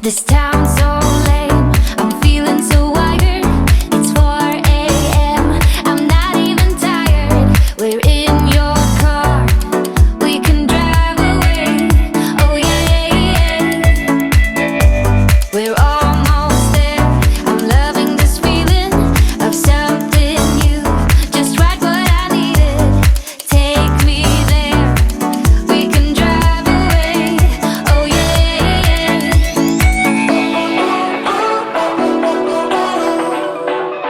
This town's so lame, I'm feeling so wired. It's 4 a.m., I'm not even tired. We're in your car, we can drive away. Oh yeah, we're almost there. I'm loving this feeling of something new, just right what I needed. Take me there, we can drive away. Oh yeah.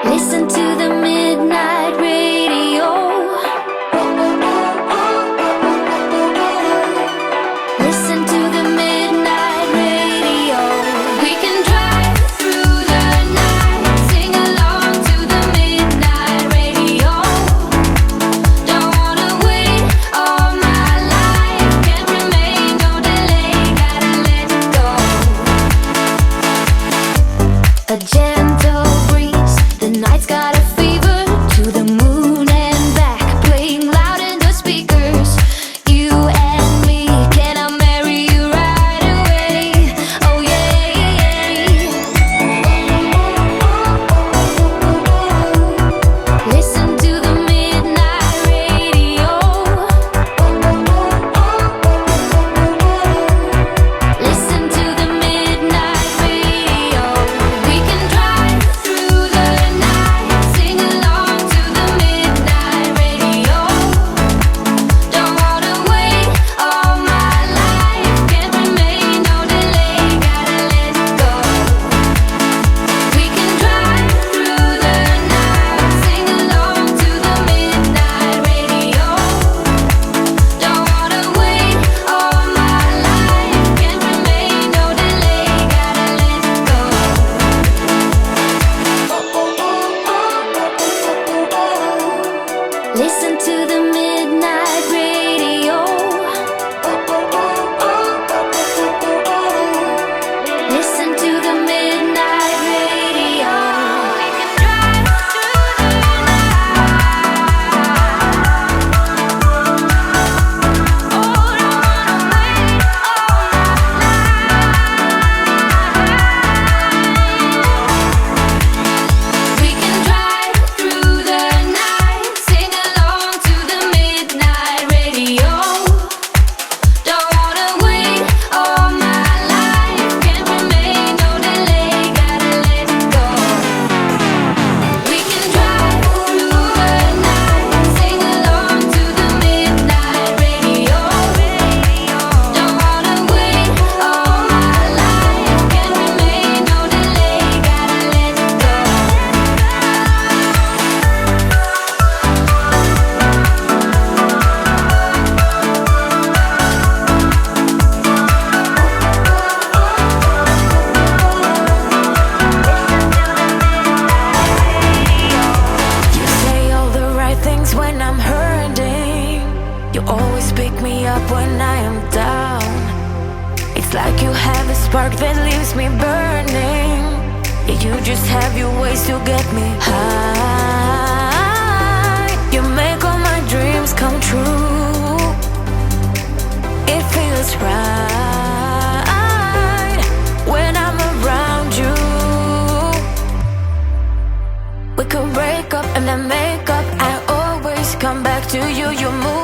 Listen to the midnight radio. Listen to the midnight radio. We can drive through the night, sing along to the midnight radio. Don't wanna wait all my life, can't remain, no delay, gotta let go. A gentle breeze, the night's got a fever. To the moon and back, playing loud in the speakers. You and me, can I marry you right away? Oh yeah. Listen to the midnight radio. Listen to the midnight radio. We can drive through the night, sing along to the midnight radio. Don't wanna wait all my life, can't remain, no delay, gotta let go. We can drive through the night, sing along to the midnight radio. Don't wanna wait all my life, can't remain, no delay, gotta let go. Listen to the midnight radio. Listen to the midnight radio. We can drive through the night. Oh, don't wanna wait all my life. We can drive through the night, sing along to the midnight radio. Don't wanna wait all my life, can't remain, no delay, gotta let go. We can drive through the night, sing along to the midnight radio. Don't wanna wait all my life, can't remain, no delay, gotta let go. You say all the right things when I'm hurting. You always pick me up when I am down. It's like you have a spark that leaves me burning. Yeah, you just have your ways to get me high. You make all my dreams come true. It feels right when I'm around you. We could break up and then make up. I always come back to you. You move